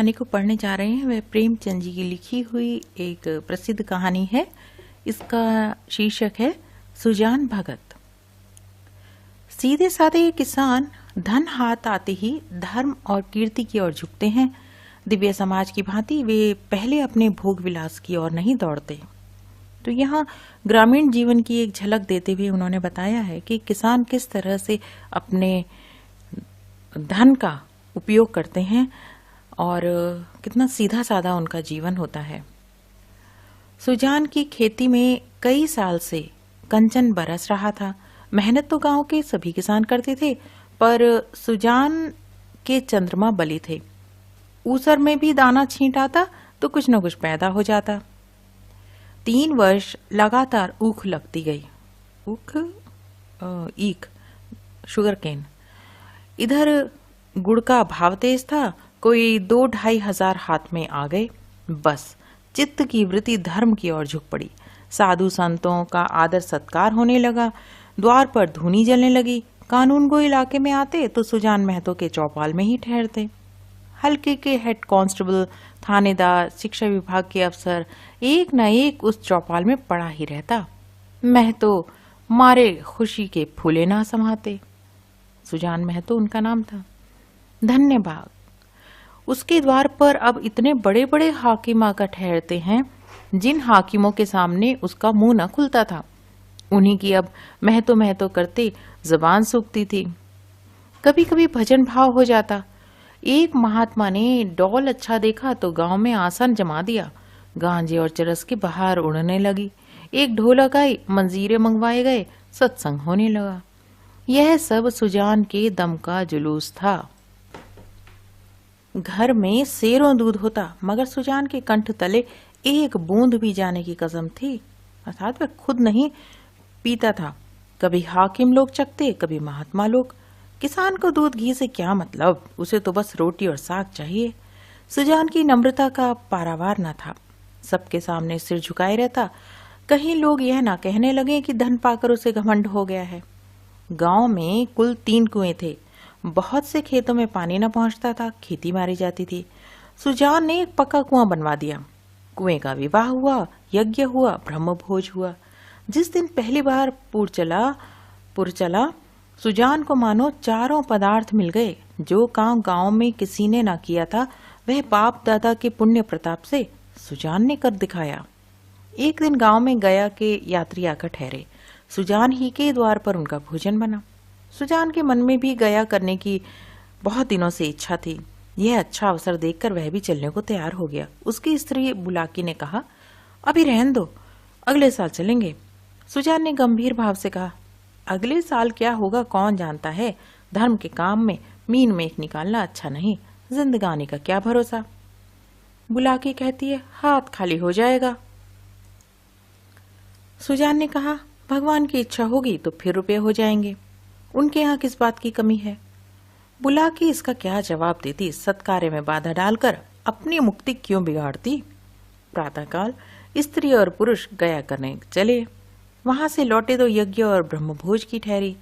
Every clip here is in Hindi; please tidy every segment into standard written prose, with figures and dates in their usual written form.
कहानी को पढ़ने जा रहे हैं वह प्रेमचंद जी की लिखी हुई एक प्रसिद्ध कहानी है। इसका शीर्षक है सुजान भगत। सीधे साधे किसान धन हाथ आते ही धर्म और कीर्ति की ओर झुकते हैं। दिव्य समाज की भांति वे पहले अपने भोग विलास की ओर नहीं दौड़ते। तो यहाँ ग्रामीण जीवन की एक झलक देते हुए उन्होंने बताया है कि किसान किस तरह से अपने धन का उपयोग करते हैं और कितना सीधा साधा उनका जीवन होता है। सुजान की खेती में कई साल से कंचन बरस रहा था। मेहनत तो गांव के सभी किसान करते थे, पर सुजान के चंद्रमा बली थे। ऊसर में भी दाना छींट आता तो कुछ न कुछ पैदा हो जाता। 3 वर्ष लगातार ऊख लगती गई। ईख शुगर केन। इधर गुड़ का भाव तेज था। कोई 2-2.5 हजार हाथ में आ गए। बस चित्त की वृत्ति धर्म की ओर झुक पड़ी। साधु संतों का आदर सत्कार होने लगा। द्वार पर धूनी जलने लगी। कानून गो इलाके में आते तो सुजान महतो के चौपाल में ही ठहरते। हल्के के हेड कांस्टेबल, थानेदार, शिक्षा विभाग के अफसर एक न एक उस चौपाल में पड़ा ही रहता। महतो मारे खुशी के फूले ना समाते। सुजान महतो उनका नाम था। धन्यवाद। उसके द्वार पर अब इतने बड़े बड़े हाकिम आकर ठहरते हैं जिन हाकिमों के सामने उसका मुंह न खुलता था। उन्हीं की अब महतो महतो करते जबान सूखती थी। कभी कभी भजन भाव हो जाता। एक महात्मा ने डौल अच्छा देखा तो गांव में आसन जमा दिया। गांजे और चरस की बहार उड़ने लगी। एक ढोलक आई, मंजीरे मंगवाए गए, सत्संग होने लगा। यह सब सुजान के दम का जुलूस था। घर में सेरों दूध होता, मगर सुजान के कंठ तले एक बूंद भी जाने की कसम थी। अर्थात वह खुद नहीं पीता था। कभी हाकिम लोग चखते, कभी महात्मा लोग। किसान को दूध घी से क्या मतलब, उसे तो बस रोटी और साग चाहिए। सुजान की नम्रता का पारावार न था। सबके सामने सिर झुकाए रहता। कहीं लोग यह ना कहने लगे कि धन पाकर उसे घमंड हो गया है। गांव में कुल 3 कुएं थे। बहुत से खेतों में पानी न पहुंचता था, खेती मारी जाती थी। सुजान ने एक पक्का कुआं बनवा दिया। कुएं का विवाह हुआ, यज्ञ हुआ, ब्रह्म भोज हुआ। जिस दिन पहली बार पुर चला सुजान को मानो चारों पदार्थ मिल गए। जो काम गांव में किसी ने ना किया था वह बाप दादा के पुण्य प्रताप से सुजान ने कर दिखाया। एक दिन गांव में गया के यात्री आकर ठहरे। सुजान ही के द्वार पर उनका भोजन बना। सुजान के मन में भी गया करने की बहुत दिनों से इच्छा थी। यह अच्छा अवसर देखकर वह भी चलने को तैयार हो गया। उसकी स्त्री बुलाकी ने कहा, अभी रहने दो, अगले साल चलेंगे। सुजान ने गंभीर भाव से कहा, अगले साल क्या होगा कौन जानता है। धर्म के काम में मीन में एक निकालना अच्छा नहीं। जिंदगानी का क्या भरोसा। बुलाकी कहती है, हाथ खाली हो जाएगा। सुजान ने कहा, भगवान की इच्छा होगी तो फिर रुपये हो जाएंगे। उनके यहाँ किस बात की कमी है। बुलाकी इसका क्या जवाब देती। सत्कार्य में बाधा डालकर अपनी मुक्ति क्यों बिगाड़ती। प्रातःकाल स्त्री और पुरुष गया करने चले। वहां से लौटे तो यज्ञ और ब्रह्मभोज की ठहरी।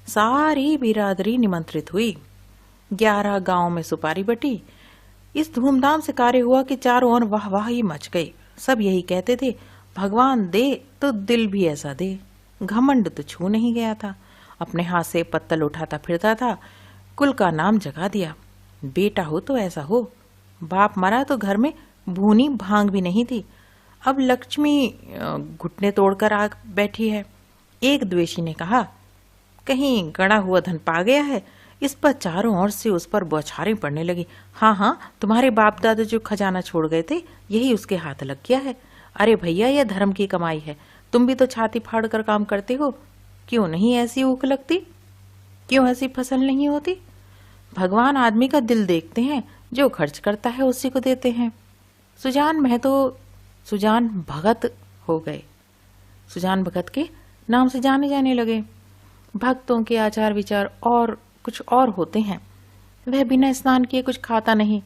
सारी बिरादरी निमंत्रित हुई। 11 गांव में सुपारी बटी। इस धूमधाम से कार्य हुआ कि चारों ओर वाहवाही मच गई। सब यही कहते थे, भगवान दे तो दिल भी ऐसा दे। घमंड तो छू नहीं गया था। अपने हाथ से पत्तल उठाता फिरता था। कुल का नाम जगा दिया। बेटा हो तो ऐसा हो। बाप मरा तो घर में भूनी भांग भी नहीं थी। अब लक्ष्मी घुटने तोड़कर आ बैठी है। एक द्वेषी ने कहा, कहीं गड़ा हुआ धन पा गया है। इस पर चारों ओर से उस पर बौछारें पड़ने लगी। हाँ, तुम्हारे बाप दादा जो खजाना छोड़ गए थे यही उसके हाथ लग गया है। अरे भैया, यह धर्म की कमाई है। तुम भी तो छाती फाड़ कर काम करते हो। क्यों नहीं ऐसी ऊख लगती, क्यों ऐसी फसल नहीं होती। भगवान आदमी का दिल देखते हैं, जो खर्च करता है उसी को देते हैं। सुजान भगत हो गए। सुजान भगत के नाम से जाने जाने लगे। भक्तों के आचार विचार और कुछ और होते हैं। वह बिना स्नान किए कुछ खाता नहीं।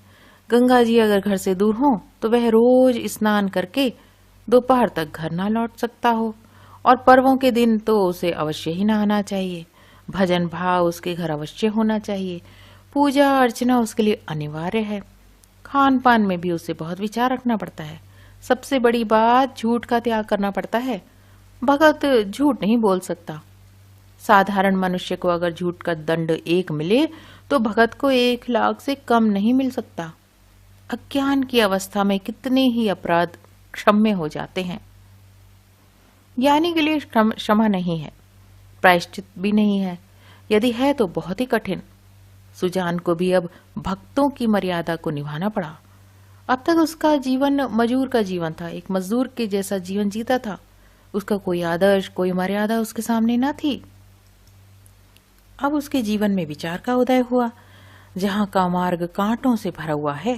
गंगा जी अगर घर से दूर हो तो वह रोज स्नान करके दोपहर तक घर ना लौट सकता हो। और पर्वों के दिन तो उसे अवश्य ही नहाना चाहिए। भजन भाव उसके घर अवश्य होना चाहिए। पूजा अर्चना उसके लिए अनिवार्य है। खान पान में भी उसे बहुत विचार रखना पड़ता है। सबसे बड़ी बात झूठ का त्याग करना पड़ता है। भगत झूठ नहीं बोल सकता। साधारण मनुष्य को अगर झूठ का दंड 1 मिले तो भगत को 1,00,000 से कम नहीं मिल सकता। अज्ञान की अवस्था में कितने ही अपराध क्षम्य हो जाते हैं। ज्ञानी के लिए क्षमा नहीं है, प्रायश्चित भी नहीं है, यदि है तो बहुत ही कठिन। सुजान को भी अब भक्तों की मर्यादा को निभाना पड़ा। अब तक उसका जीवन मजूर का जीवन था, एक मजदूर के जैसा जीवन जीता था। उसका कोई आदर्श, कोई मर्यादा उसके सामने न थी। अब उसके जीवन में विचार का उदय हुआ। जहां का मार्ग कांटों से भरा हुआ है,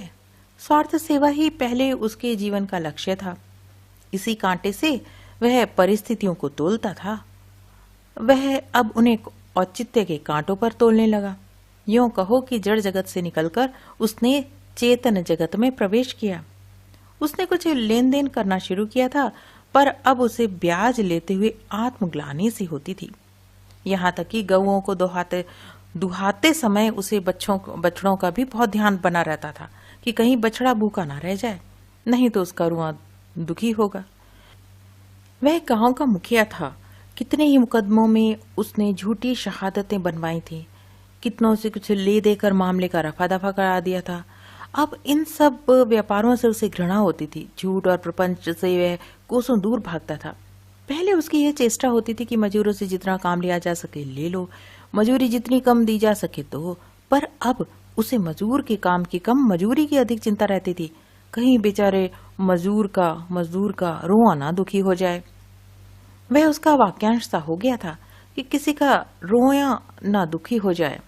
स्वार्थ सेवा ही पहले उसके जीवन का लक्ष्य था। इसी कांटे से वह परिस्थितियों को तोलता था। वह अब उन्हें औचित्य के कांटों पर तोलने लगा। यूं कहो कि जड़ जगत से निकलकर उसने चेतन जगत में प्रवेश किया। उसने कुछ लेन देन करना शुरू किया था, पर अब उसे ब्याज लेते हुए आत्मग्लानि सी होती थी। यहाँ तक कि गऊओं को दुहाते समय उसे बछड़ों का भी बहुत ध्यान बना रहता था कि कहीं बछड़ा भूखा ना रह जाए, नहीं तो उसका रुआ दुखी होगा। वह गांव का मुखिया था। कितने ही मुकदमों में उसने झूठी शहादतें बनवाई थी, कितनों से कुछ ले देकर मामले का रफा दफा करा दिया था। अब इन सब व्यापारों से उसे घृणा होती थी। झूठ और प्रपंच से वह कोसों दूर भागता था। पहले उसकी यह चेष्टा होती थी कि मजूरों से जितना काम लिया जा सके ले लो, मजूरी जितनी कम दी जा सके तो। पर अब उसे मजूर के काम की कम, मजूरी की अधिक चिंता रहती थी। कहीं बेचारे मजदूर का रोआ ना दुखी हो जाए। वह उसका वाक्यांश सा हो गया था कि किसी का रोया ना दुखी हो जाए।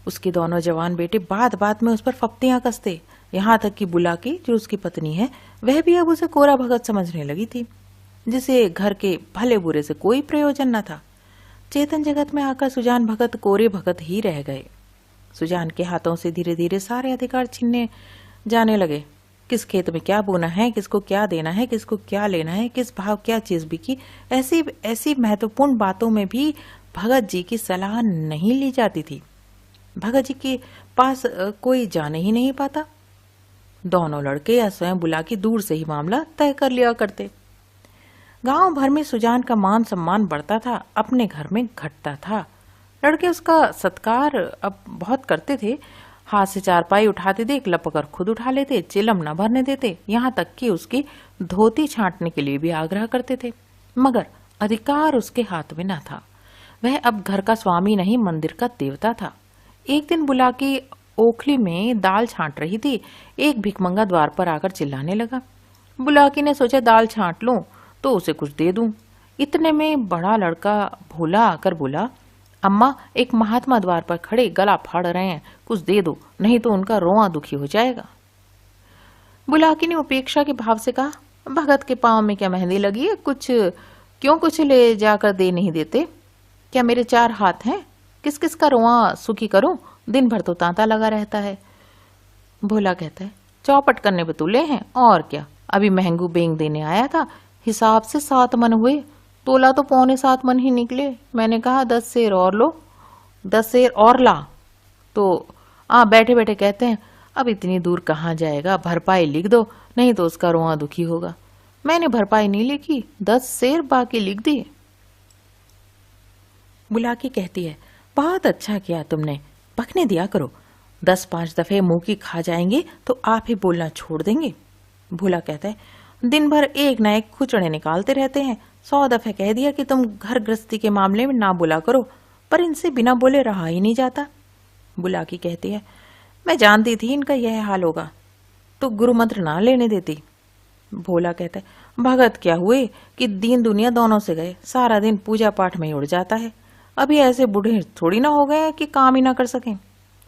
उसके दोनों जवान बेटे बात बात में उस पर फप्तियां कसते। यहाँ तक कि बुलाकी, जो उसकी पत्नी है, वह भी अब उसे कोरा भगत समझने लगी थी, जिसे घर के भले बुरे से कोई प्रयोजन न था। चेतन जगत में आकर सुजान भगत कोरे भगत ही रह गए। सुजान के हाथों से धीरे धीरे सारे अधिकार छीनने जाने लगे। किस खेत में क्या बोना है, किसको क्या देना है, किसको क्या लेना है, किस भाव क्या चीज बिकी, ऐसी महत्वपूर्ण बातों में भी भगत जी की सलाह नहीं ली जाती थी। भगत जी के पास कोई जाने ही नहीं पाता। दोनों लड़के या स्वयं बुला के दूर से ही मामला तय कर लिया करते। गांव भर में सुजान का मान सम्मान बढ़ता था, अपने घर में घटता था। लड़के उसका सत्कार अब बहुत करते थे। हाथ से चारपाई उठाते देख लपकर खुद उठा लेते, चिलम न भरने देते, यहाँ तक कि उसकी धोती छांटने के लिए भी आग्रह करते थे। मगर अधिकार उसके हाथ में न था। वह अब घर का स्वामी नहीं, मंदिर का देवता था। एक दिन बुला के ओखली में दाल छांट रही थी। एक भिखमंगा द्वार पर आकर चिल्लाने लगा। बुलाकी ने सोचा दाल छांट लूं तो उसे कुछ दे दूं। इतने में बड़ा लड़का भोला आकर बोला, अम्मा, एक महात्मा द्वार पर खड़े गला फाड़ रहे हैं, कुछ दे दो, नहीं तो उनका रोआ दुखी हो जाएगा। बुलाकी ने उपेक्षा के भाव से कहा, भगत के पांव में क्या मेहंदी लगी है, कुछ ले जाकर दे नहीं देते? क्या मेरे 4 हाथ हैं? किस किस का रोआ सुखी करूं? दिन भर तो तांता लगा रहता है। भोला कहता है, चौपट करने पे तुले हैं और क्या। अभी महंगू बेंग देने आया था, हिसाब से 7 मन हुए, तोला तो 6.25 मन ही निकले। मैंने कहा 10 सेर और लो, 10 सेर और ला, तो बैठे बैठे कहते हैं अब इतनी दूर कहाँ जाएगा, भरपाई लिख दो, नहीं तो उसका रोआ दुखी होगा। मैंने भरपाई नहीं लिखी, 10 सेर बाकी लिख दिए। बुलाकी कहती है, बहुत अच्छा किया तुमने, बकने दिया करो, 10-5 दफे मुंह की खा जाएंगे तो आप ही बोलना छोड़ देंगे। भोला कहता है, दिन भर एक न एक खुचड़े निकालते रहते हैं, 100 दफे कह दिया कि तुम घर गृहस्थी के मामले में ना बोला करो, पर इनसे बिना बोले रहा ही नहीं जाता। बुलाकी कहती है, मैं जानती थी इनका यह हाल होगा, तो गुरु मंत्र ना लेने देती। भोला कहता है, भगत क्या हुए कि दीन दुनिया दोनों से गए, सारा दिन पूजा पाठ में उड़ जाता है, अभी ऐसे बूढ़े थोड़ी ना हो गए कि काम ही ना कर सकें।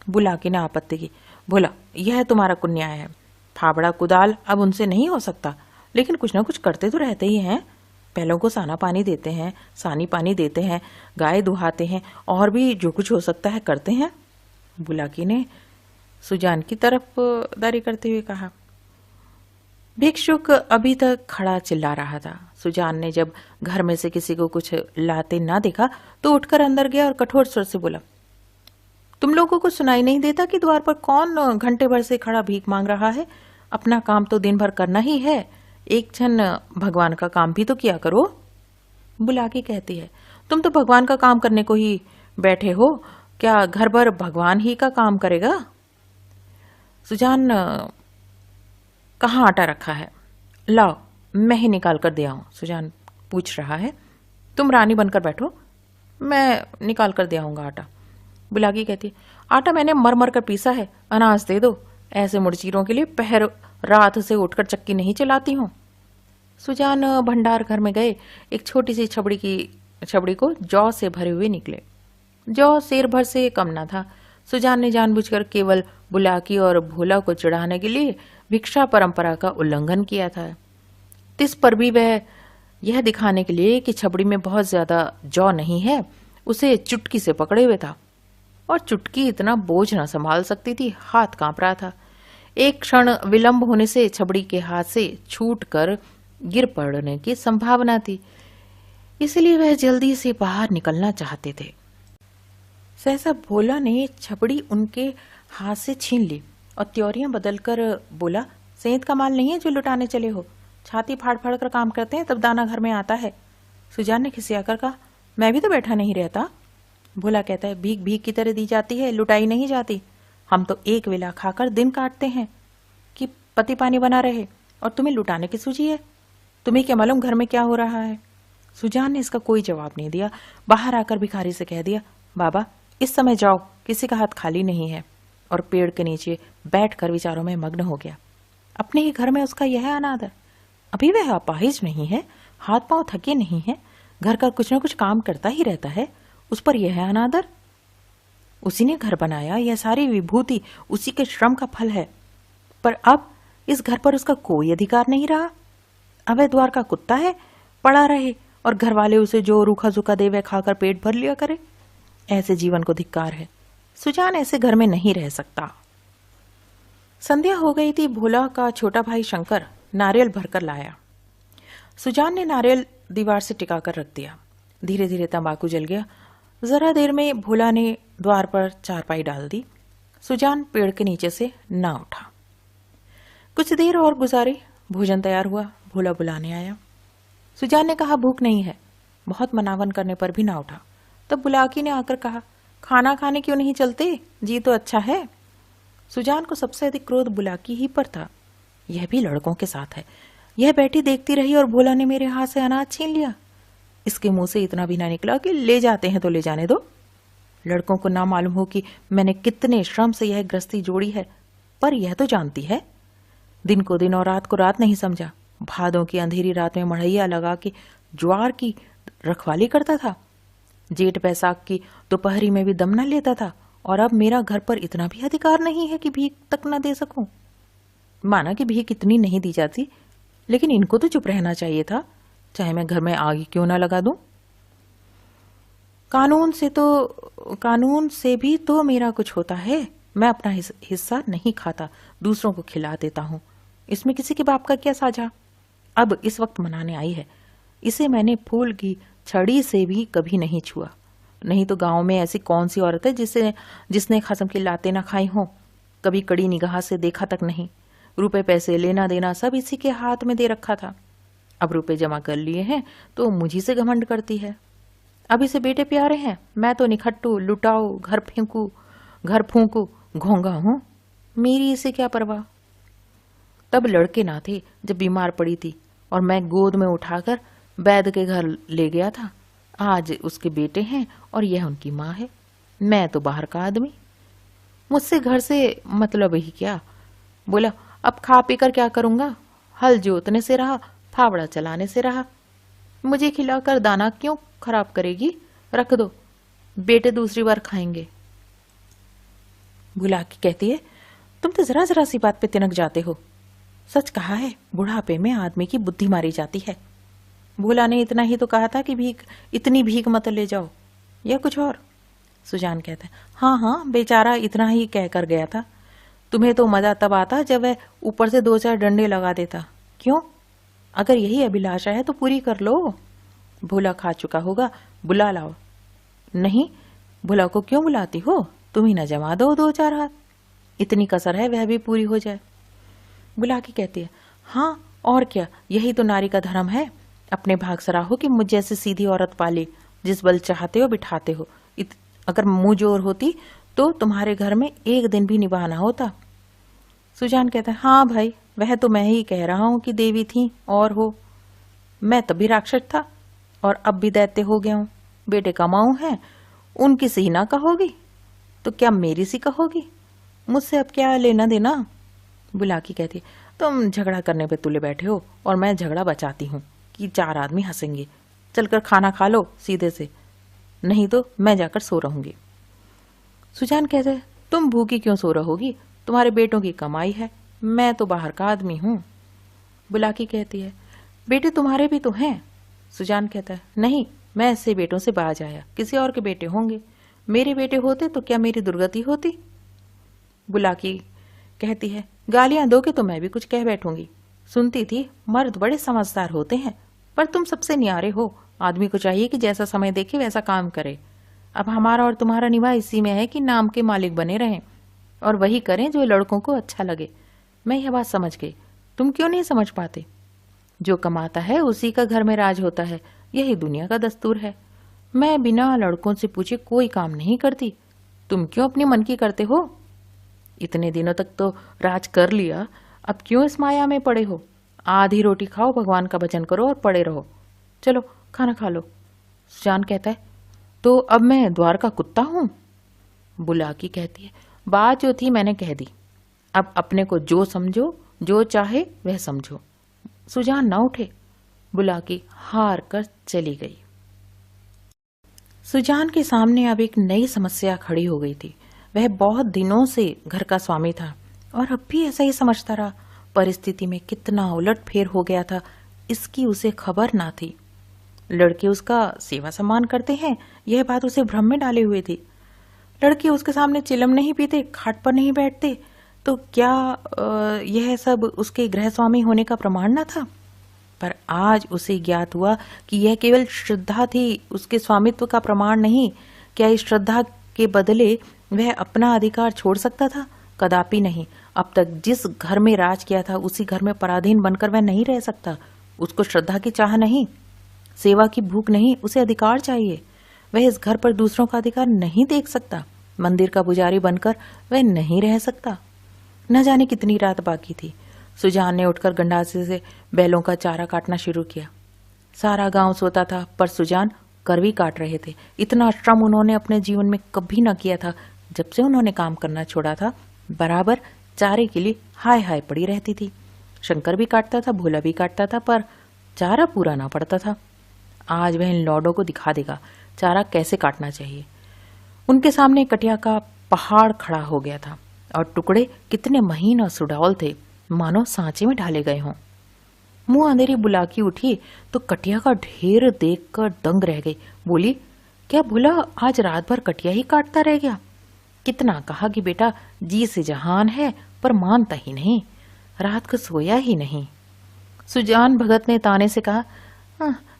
बुलाकी ने आपत्ति की, बोला, यह तुम्हारा कुन्याय है, फावड़ा कुदाल अब उनसे नहीं हो सकता, लेकिन कुछ ना कुछ करते तो रहते ही हैं। पहलों को साना पानी देते हैं, सानी पानी देते हैं, गाय दुहाते हैं, और भी जो कुछ हो सकता है करते हैं। बुलाकी ने सुजान की तरफ दारी करते हुए कहा। भिक्षुक अभी तक खड़ा चिल्ला रहा था। सुजान ने जब घर में से किसी को कुछ लाते ना देखा तो उठकर अंदर गया और कठोर स्वर से बोला, तुम लोगों को सुनाई नहीं देता कि द्वार पर कौन घंटे भर से खड़ा भीख मांग रहा है? अपना काम तो दिन भर करना ही है, एक क्षण भगवान का काम भी तो किया करो। बुलाकी कहती है, तुम तो भगवान का काम करने को ही बैठे हो, क्या घर भर भगवान ही का काम करेगा? सुजान, कहाँ आटा रखा है? लाओ, मैं ही निकाल कर दे आऊं। सुजान पूछ रहा है। तुम रानी बनकर बैठो, मैं निकाल कर दे आऊंगा आटा। बुलाकी कहती है, आटा मैंने मर मर कर पीसा है, अनाज दे दो। ऐसे मुड़चीरों के लिए पहर रात से उठकर चक्की नहीं चलाती हूँ। सुजान भंडार घर में गए, एक छोटी सी छबड़ी को जौ से भरे हुए निकले। जौ शेर भर से कम न था। सुजान ने जानबूझकर केवल बुलाकी और भोला को चिढ़ाने के लिए भिक्षा परंपरा का उल्लंघन किया था। तिस पर भी वह यह दिखाने के लिए कि छबड़ी में बहुत ज्यादा जौ नहीं है, उसे चुटकी से पकड़े हुए था। और चुटकी इतना बोझ न संभाल सकती थी, हाथ कांप रहा था। एक क्षण विलंब होने से छबड़ी के हाथ से छूटकर गिर पड़ने की संभावना थी, इसलिए वह जल्दी से बाहर निकलना चाहते थे। सहसा भोला ने छबड़ी उनके हाथ से छीन ली और त्योरियां बदलकर बोला, सेंत का माल नहीं है जो लुटाने चले हो। छाती फाड़ फाड़ कर काम करते हैं तब दाना घर में आता है। सुजान ने खिसियाकर कहा, मैं भी तो बैठा नहीं रहता। भोला कहता है, भीख भीख की तरह दी जाती है, लुटाई नहीं जाती। हम तो एक वेला खाकर दिन काटते हैं कि पति पानी बना रहे, और तुम्हें लुटाने की सूझी है। तुम्हें क्या मालूम घर में क्या हो रहा है? सुजान ने इसका कोई जवाब नहीं दिया। बाहर आकर भिखारी से कह दिया, बाबा इस समय जाओ, किसी का हाथ खाली नहीं है। और पेड़ के नीचे बैठकर विचारों में मग्न हो गया। अपने ही घर में उसका यह अनादर। अभी वह अपाहिज नहीं है, हाथ पांव थके नहीं है, घर का कुछ न कुछ काम करता ही रहता है, उस पर यह अनादर। उसी ने घर बनाया, यह सारी विभूति उसी के श्रम का फल है। पर अब इस घर पर उसका कोई अधिकार नहीं रहा। अब वह द्वार का कुत्ता है, पड़ा रहे और घर वाले उसे जो रूखा सूखा दे वह खाकर पेट भर लिया करे। ऐसे जीवन को धिक्कार है। सुजान ऐसे घर में नहीं रह सकता। संध्या हो गई थी। भोला का छोटा भाई शंकर नारियल भरकर लाया। सुजान ने नारियल दीवार से टिकाकर रख दिया। धीरे धीरे तंबाकू जल गया। जरा देर में भोला ने द्वार पर चारपाई डाल दी। सुजान पेड़ के नीचे से ना उठा। कुछ देर और गुजारी, भोजन तैयार हुआ। भोला बुलाने आया। सुजान ने कहा, भूख नहीं है। बहुत मनावन करने पर भी ना उठा। तब बुलाकी ने आकर कहा, खाना खाने क्यों नहीं चलते? जी तो अच्छा है। सुजान को सबसे अधिक क्रोध बुलाकी ही पर था। यह भी लड़कों के साथ है। यह बैठी देखती रही और भोला ने मेरे हाथ से अनाज छीन लिया। इसके मुंह से इतना भी ना निकला कि ले जाते हैं तो ले जाने दो। लड़कों को ना मालूम हो कि मैंने कितने श्रम से यह गृहस्थी जोड़ी है, पर यह तो जानती है। दिन को दिन और रात को रात नहीं समझा। भादों की अंधेरी रात में मढ़ैया लगा के ज्वार की रखवाली करता था। जेठ बैसाख की दोपहरी में भी दम न लेता था। और अब मेरा घर पर इतना भी अधिकार नहीं है कि भीख तक न दे सकूं। माना कि भीख इतनी नहीं दी जाती, लेकिन इनको तो चुप रहना चाहिए था, चाहे मैं घर में आग ही क्यों ना लगा दूं। कानून से भी तो मेरा कुछ होता है। मैं अपना हिस्सा नहीं खाता, दूसरों को खिला देता हूं। इसमें किसी के बाप का क्या साझा। अब इस वक्त मनाने आई है। इसे मैंने फूल की छड़ी से भी कभी नहीं छुआ। नहीं तो गांव में ऐसी कौन सी औरत है जिसने खसम की लाते ना खाई हो। कभी कड़ी निगाह से देखा तक नहीं। रुपए पैसे लेना देना सब इसी के हाथ में दे रखा था। अब रुपए जमा कर लिए हैं तो मुझी से घमंड करती है। अब इसे बेटे प्यारे हैं, मैं तो निखट्टू, लुटाऊ, घर फूंकू घोंगा हूं। मेरी इसे क्या परवाह। तब लड़के ना थे जब बीमार पड़ी थी और मैं गोद में उठाकर वैद्य के घर ले गया था। आज उसके बेटे हैं और यह उनकी माँ है। मैं तो बाहर का आदमी, मुझसे घर से मतलब ही क्या। बोला, अब खा पी कर क्या करूंगा। हल जोतने से रहा, फावड़ा चलाने से रहा। मुझे खिलाकर दाना क्यों खराब करेगी। रख दो, बेटे दूसरी बार खाएंगे। बुलाकी कहती है, तुम तो जरा जरा सी बात पे तिनक जाते हो। सच कहा है, बुढ़ापे में आदमी की बुद्धि मारी जाती है। भोला ने इतना ही तो कहा था कि इतनी भीख मत ले जाओ, या कुछ और। सुजान कहता है, हाँ हाँ, बेचारा इतना ही कह कर गया था। तुम्हें तो मजा तब आता जब वह ऊपर से 2-4 डंडे लगा देता। क्यों? अगर यही अभिलाषा है तो पूरी कर लो। भोला खा चुका होगा, बुला लाओ। नहीं, भोला को क्यों बुलाती हो? तुम ही ना जमा दो 2-4 हाथ, इतनी कसर है वह भी पूरी हो जाए। बुलाकी कहती है, हाँ और क्या, यही तो नारी का धर्म है। अपने भाग सराहो कि मुझ जैसी सीधी औरत पाली, जिस बल चाहते हो बिठाते हो। अगर मुंह जोर होती तो तुम्हारे घर में एक दिन भी निभाना होता। सुजान कहता है, हाँ भाई, वह तो मैं ही कह रहा हूं कि देवी थी और हो। मैं तभी राक्षस था और अब भी दैत्य हो गया हूं। बेटे कमाऊ हैं, उनकी सी ना कहोगी तो क्या मेरी सी कहोगी? मुझसे अब क्या लेना देना? बुलाकी कहती है, तुम झगड़ा करने पे तुले बैठे हो और मैं झगड़ा बचाती हूँ कि 4 आदमी हंसेंगे। चलकर खाना खा लो सीधे से, नहीं तो मैं जाकर सो रहूंगी। सुजान कहते है, तुम भूखी क्यों सो रहोगी? तुम्हारे बेटों की कमाई है, मैं तो बाहर का आदमी हूँ। बुलाकी कहती है, बेटे तुम्हारे भी तो हैं। सुजान कहता है, नहीं, मैं ऐसे बेटों से बाज आया, किसी और के बेटे होंगे। मेरे बेटे होते तो क्या मेरी दुर्गति होती? बुलाकी कहती है, गालियां दोगे तो मैं भी कुछ कह बैठूंगी। सुनती थी मर्द बड़े समझदार होते हैं, पर तुम सबसे न्यारे हो। आदमी को चाहिए कि जैसा समय देखे वैसा काम करे। अब हमारा और तुम्हारा निभा इसी में है कि नाम के मालिक बने रहें और वही करें जो लड़कों को अच्छा लगे। मैं यह बात समझ गई, तुम क्यों नहीं समझ पाते? जो कमाता है उसी का घर में राज होता है, यही दुनिया का दस्तूर है। मैं बिना लड़कों से पूछे कोई काम नहीं करती, तुम क्यों अपनी मन की करते हो? इतने दिनों तक तो राज कर लिया, अब क्यों इस माया में पड़े हो? आधी रोटी खाओ, भगवान का भजन करो और पड़े रहो। चलो खाना खा लो। सुजान कहता है, तो अब मैं द्वार का कुत्ता हूं? बुलाकी कहती है, बात जो थी मैंने कह दी, अब अपने को जो समझो, जो चाहे वह समझो। सुजान न उठे। बुलाकी हार कर चली गई। सुजान के सामने अब एक नई समस्या खड़ी हो गई थी। वह बहुत दिनों से घर का स्वामी था और अब भी ऐसा ही समझता रहा। परिस्थिति में कितना उलट फेर हो गया था, इसकी उसे खबर ना थी। लड़के उसका सेवा सम्मान करते हैं, यह बात उसे भ्रम में डाले हुए थी। लड़के उसके सामने चिलम नहीं पीते, खाट पर नहीं बैठते, तो क्या यह सब उसके गृह स्वामी होने का प्रमाण न था? पर आज उसे ज्ञात हुआ कि यह केवल श्रद्धा थी, उसके स्वामित्व का प्रमाण नहीं। क्या इस श्रद्धा के बदले वह अपना अधिकार छोड़ सकता था? कदापि नहीं। अब तक जिस घर में राज किया था उसी घर में पराधीन बनकर वह नहीं रह सकता। उसको श्रद्धा की चाह नहीं, सेवा की भूख नहीं, उसे अधिकार चाहिए। वह इस घर पर दूसरों का अधिकार नहीं देख सकता। मंदिर का पुजारी बनकर वह नहीं रह सकता। न जाने कितनी रात बाकी थी। सुजान ने उठकर गंडासे से बैलों का चारा काटना शुरू किया। सारा गांव सोता था, पर सुजान करवी काट रहे थे। इतना श्रम उन्होंने अपने जीवन में कभी न किया था। जब से उन्होंने काम करना छोड़ा था, बराबर चारे के लिए हाय हाय पड़ी रहती थी। शंकर भी काटता था, भोला भी काटता था, पर चारा पूरा ना पड़ता था। आज वह इन लौडों को दिखा देगा चारा कैसे काटना चाहिए। उनके सामने कटिया का पहाड़ खड़ा हो गया था और टुकड़े कितने महीन और सुडौल थे, मानो सांचे में ढाले गए हों। मुंह अंधेरी बुलाकी उठी तो कटिया का ढेर देखकर दंग रह गई। बोली, क्या भोला आज रात भर कटिया ही काटता रह गया? कितना कहा कि बेटा जी से जहान है, पर मानता ही नहीं, रात को सोया ही नहीं। सुजान भगत ने ताने से कहा,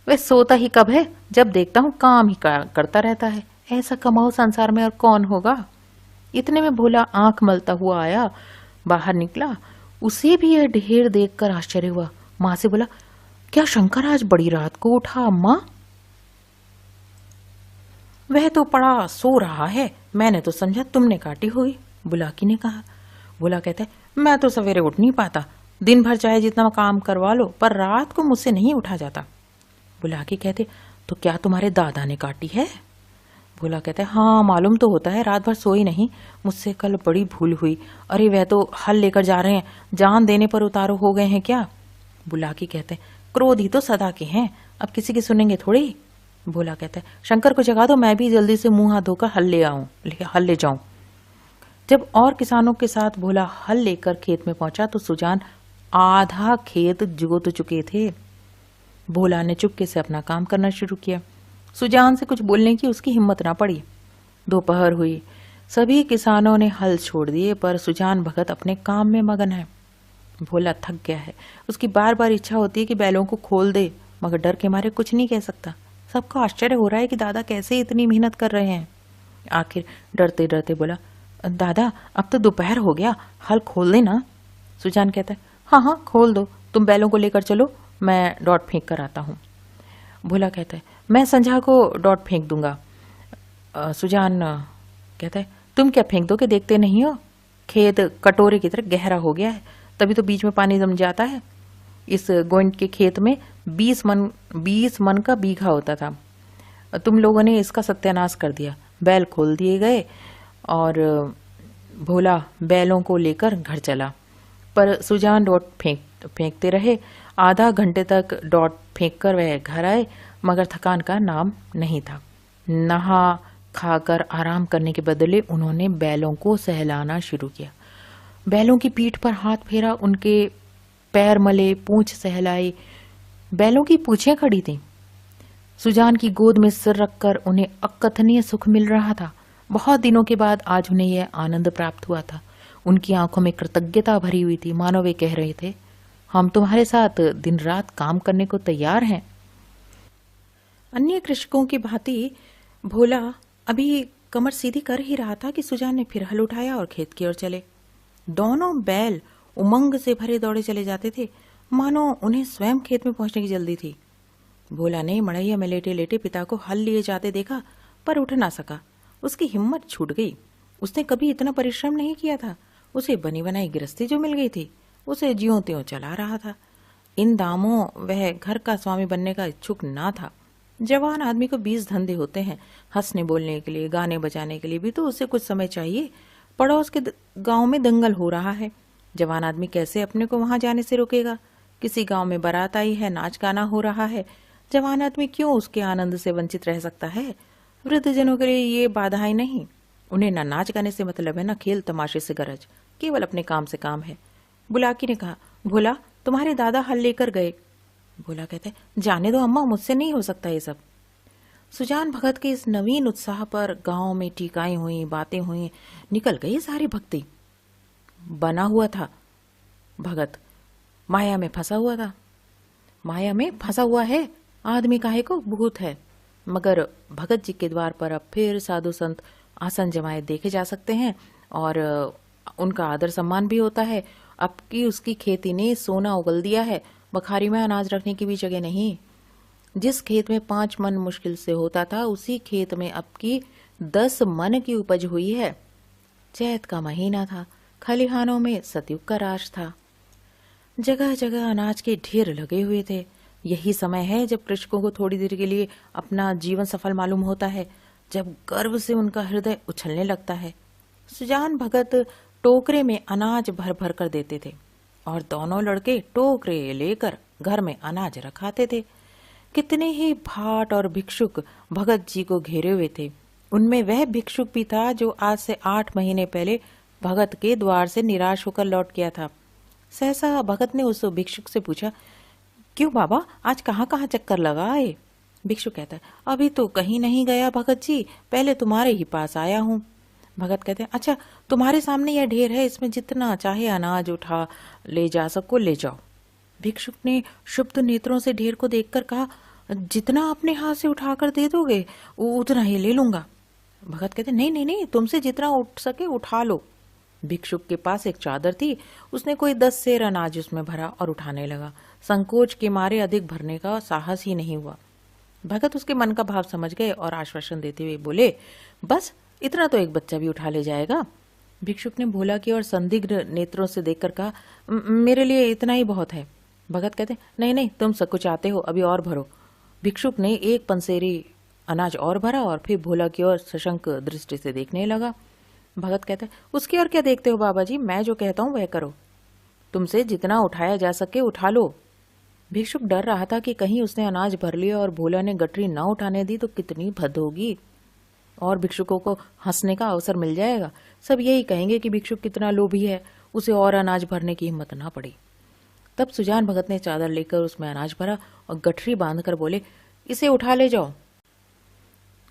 वह सोता ही कब है, जब देखता हूँ काम ही करता रहता है। ऐसा कमाऊ संसार में और कौन होगा? इतने में भोला आंख मलता हुआ आया, बाहर निकला। उसे भी यह ढेर देखकर आश्चर्य हुआ। माँ से बोला, क्या शंकर आज बड़ी रात को उठा अम्मा? वह तो पड़ा सो रहा है, मैंने तो समझा तुमने काटी हुई, बुलाकी ने कहा। भोला कहता है, मैं तो सवेरे उठ नहीं पाता, दिन भर चाहे जितना काम करवा लो, पर रात को मुझसे नहीं उठा जाता। बुलाकी कहते, तो क्या तुम्हारे दादा ने काटी है? भोला कहता है, हाँ मालूम तो होता है, रात भर सोई नहीं, मुझसे कल बड़ी भूल हुई। अरे वह तो हल लेकर जा रहे हैं, जान देने पर उतारू हो गए हैं क्या? बुलाकी कहते हैं, क्रोधी तो सदा के हैं, अब किसी की सुनेंगे थोड़ी। भोला कहता है, शंकर को जगा दो, मैं भी जल्दी से मुंह हाथ धोकर हल ले जाऊं। जब और किसानों के साथ भोला हल लेकर खेत में पहुंचा तो सुजान आधा खेत जोत चुके थे। भोला ने चुपके से अपना काम करना शुरू किया। सुजान से कुछ बोलने की उसकी हिम्मत ना पड़ी। दोपहर हुई, सभी किसानों ने हल छोड़ दिए, पर सुजान भगत अपने काम में मगन है। भोला थक गया है, उसकी बार बार इच्छा होती है कि बैलों को खोल दे, मगर डर के मारे कुछ नहीं कह सकता। सबको आश्चर्य हो रहा है कि दादा कैसे इतनी मेहनत कर रहे हैं। आखिर डरते डरते बोला, दादा अब तो दोपहर हो गया, हल खोल देना। सुजान कहता है, हाँ हाँ खोल दो, तुम बैलों को लेकर चलो, मैं डॉट फेंक कर आता हूँ। भोला कहता है, मैं संझा को डॉट फेंक दूंगा। सुजान कहता है, तुम क्या फेंक दोगे, देखते नहीं हो खेत कटोरे की तरह गहरा हो गया है, तभी तो बीच में पानी जम जाता है। इस गोइंट के खेत में 20 मन का बीघा होता था, तुम लोगों ने इसका सत्यानाश कर दिया। बैल खोल दिए गए और भोला बैलों को लेकर घर चला, पर सुजान डॉट फेंकते रहे। आधा घंटे तक डॉट फेंक कर वह घर आए, मगर थकान का नाम नहीं था। नहा खाकर आराम करने के बदले उन्होंने बैलों को सहलाना शुरू किया। बैलों की पीठ पर हाथ फेरा, उनके पैर मले, पूंछ सहलाई। बैलों की पूंछें खड़ी थीं। सुजान की गोद में सिर रखकर उन्हें अकथनीय सुख मिल रहा था। बहुत दिनों के बाद आज उन्हें यह आनंद प्राप्त हुआ था। उनकी आंखों में कृतज्ञता भरी हुई थी, मानो वे कह रहे थे, हम तुम्हारे साथ दिन रात काम करने को तैयार हैं। अन्य कृषकों की भांति भोला अभी कमर सीधी कर ही रहा था कि सुजान ने फिर हल उठाया और खेत की ओर चले। दोनों बैल उमंग से भरे दौड़े चले जाते थे, मानो उन्हें स्वयं खेत में पहुंचने की जल्दी थी। भोला ने मड़ैया में लेटे लेटे पिता को हल लिए जाते देखा, पर उठ ना सका। उसकी हिम्मत छूट गई। उसने कभी इतना परिश्रम नहीं किया था। उसे बनी बनाई गृहस्थी जो मिल गई थी, उसे ज्यों त्यों चला रहा था। इन दामों वह घर का स्वामी बनने का इच्छुक ना था। जवान आदमी को 20 धंधे होते हैं, हंसने बोलने के लिए, गाने बजाने के लिए भी तो उसे कुछ समय चाहिए। पड़ोस के गांव में दंगल हो रहा है, जवान आदमी कैसे अपने को वहां जाने से रोकेगा? किसी गांव में बारात आई है, नाच गाना हो रहा है, जवान आदमी क्यों उसके आनंद से वंचित रह सकता है? वृद्धजनों के लिए ये बाधाएं नहीं। उन्हें न नाच गाने से मतलब है, न खेल तमाशे से गरज, केवल अपने काम से काम है। बुलाकी ने कहा, भोला तुम्हारे दादा हल लेकर गए। भोला कहते, जाने दो अम्मा, मुझसे नहीं हो सकता ये सब। सुजान भगत के इस नवीन उत्साह पर गांव में टीकाएं हुई, बातें हुई, निकल गई सारी भक्ति। बना हुआ था भगत, माया में फंसा हुआ था। माया में फंसा हुआ है आदमी, काहे को भूत है। मगर भगत जी के द्वार पर अब फिर साधु संत आसन जमाए देखे जा सकते हैं और उनका आदर सम्मान भी होता है। अब की उसकी खेती ने सोना उगल दिया है, बखारी में अनाज रखने की भी जगह नहीं। जिस खेत में 5 मन मुश्किल से होता था, उसी खेत में अब की 10 मन की उपज हुई है। चैत का महीना था, खलिहानों में सतयुग का राज था। जगह जगह अनाज के ढेर लगे हुए थे। यही समय है जब कृषकों को थोड़ी देर के लिए अपना जीवन सफल मालूम होता है, जब गर्व से उनका हृदय उछलने लगता है। सुजान भगत टोकरे में अनाज भर भर कर देते थे और दोनों लड़के टोकरे लेकर घर में अनाज रखाते थे। कितने ही भाट और भिक्षुक भगत जी को घेरे हुए थे। उनमें वह भिक्षुक भी था जो आज से 8 महीने पहले भगत के द्वार से निराश होकर लौट गया था। सहसा भगत ने उस भिक्षुक से पूछा, क्यों बाबा, आज कहाँ कहाँ चक्कर लगाए? भिक्षुक कहता है, अभी तो कहीं नहीं गया भगत जी, पहले तुम्हारे ही पास आया हूँ। भगत कहते हैं, अच्छा तुम्हारे सामने यह ढेर है, इसमें जितना चाहे अनाज उठा ले जा सको ले जाओ। भिक्षुक ने शुद्ध नेत्रों से ढेर को देखकर कहा, जितना अपने हाथ से उठाकर दे दोगे उतना ही ले लूंगा। भगत कहते, नहीं नहीं नहीं, तुमसे जितना उठ सके उठा लो। भिक्षुक के पास एक चादर थी, उसने कोई 10 सेर अनाज उसमें भरा और उठाने लगा। संकोच के मारे अधिक भरने का साहस ही नहीं हुआ। भगत उसके मन का भाव समझ गए और आश्वासन देते हुए बोले, बस इतना तो एक बच्चा भी उठा ले जाएगा। भिक्षुक ने भोला की और संदिग्ध नेत्रों से देखकर कहा, मेरे लिए इतना ही बहुत है। भगत कहते, नहीं नहीं, तुम सकुचाते हो, अभी और भरो। भिक्षुक ने एक पंसेरी अनाज और भरा और फिर भोला की ओर सशंक दृष्टि से देखने लगा। भगत कहते, उसकी ओर क्या देखते हो बाबा जी, मैं जो कहता हूँ वह करो। तुमसे जितना उठाया जा सके उठा लो। भिक्षुक डर रहा था कि कहीं उसने अनाज भर लिया और भोला ने गठरी न उठाने दी तो कितनी भद्द होगी और भिक्षुकों को हंसने का अवसर मिल जाएगा। सब यही कहेंगे कि भिक्षुक कितना लोभी है, उसे और अनाज भरने की हिम्मत ना पड़ी। तब सुजान भगत ने चादर लेकर उसमें अनाज भरा और गठरी बांधकर बोले, इसे उठा ले जाओ।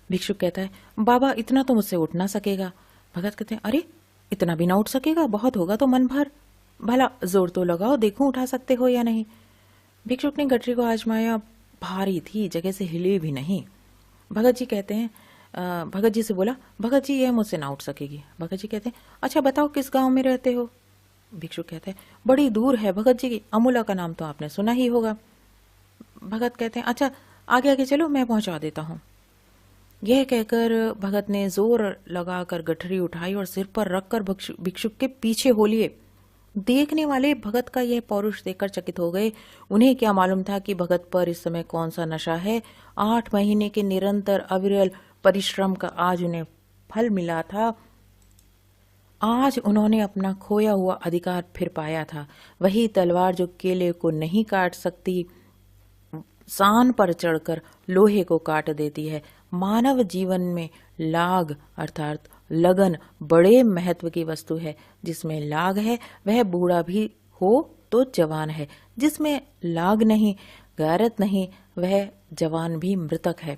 भिक्षुक कहता है, बाबा इतना तो मुझसे उठ ना सकेगा। भगत कहते हैं, अरे इतना भी ना उठ सकेगा, बहुत होगा तो मन भर, भला जोर तो लगाओ, देखो उठा सकते हो या नहीं। भिक्षुक ने गठरी को आजमाया, भारी थी, जगह से हिले भी नहीं। भगत जी कहते हैं, भगत जी से बोला, भगत जी यह मुझसे ना उठ सकेगी। भगत जी कहते हैं, अच्छा बताओ किस गांव में रहते हो। भिक्षुक कहते हैं, बड़ी दूर है भगत जी की, अमूला का नाम तो आपने सुना ही होगा। भगत कहते हैं, अच्छा आगे आगे चलो, मैं पहुंचा देता हूँ। यह कहकर भगत ने जोर लगाकर गठरी उठाई और सिर पर रखकर भिक्षुक के पीछे हो लिए। देखने वाले भगत का यह पौरुष देखकर चकित हो गए। उन्हें क्या मालूम था कि भगत पर इस समय कौन सा नशा है। 8 महीने के निरंतर अविरल परिश्रम का आज उन्हें फल मिला था। आज उन्होंने अपना खोया हुआ अधिकार फिर पाया था। वही तलवार जो केले को नहीं काट सकती, सान पर चढ़कर लोहे को काट देती है। मानव जीवन में लाग अर्थात लगन बड़े महत्व की वस्तु है। जिसमें लाग है वह बूढ़ा भी हो तो जवान है, जिसमें लाग नहीं, गैरत नहीं, वह जवान भी मृतक है।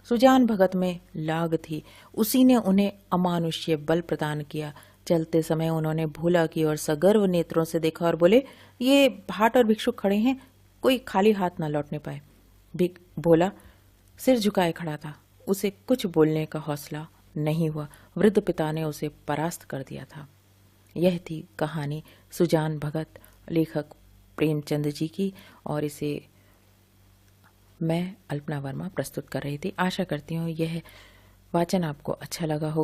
सुजान भगत में लाग थी, उसी ने उन्हें अमानुष्य बल प्रदान किया। चलते समय उन्होंने भोला की ओर सगर्व नेत्रों से देखा और बोले, ये भाट और भिक्षुक खड़े हैं, कोई खाली हाथ न लौटने पाए। भोला सिर झुकाए खड़ा था, उसे कुछ बोलने का हौसला नहीं हुआ। वृद्ध पिता ने उसे परास्त कर दिया था। यह थी कहानी सुजान भगत, लेखक प्रेमचंद जी की, और इसे मैं अल्पना वर्मा प्रस्तुत कर रही थी। आशा करती हूँ यह वाचन आपको अच्छा लगा हो।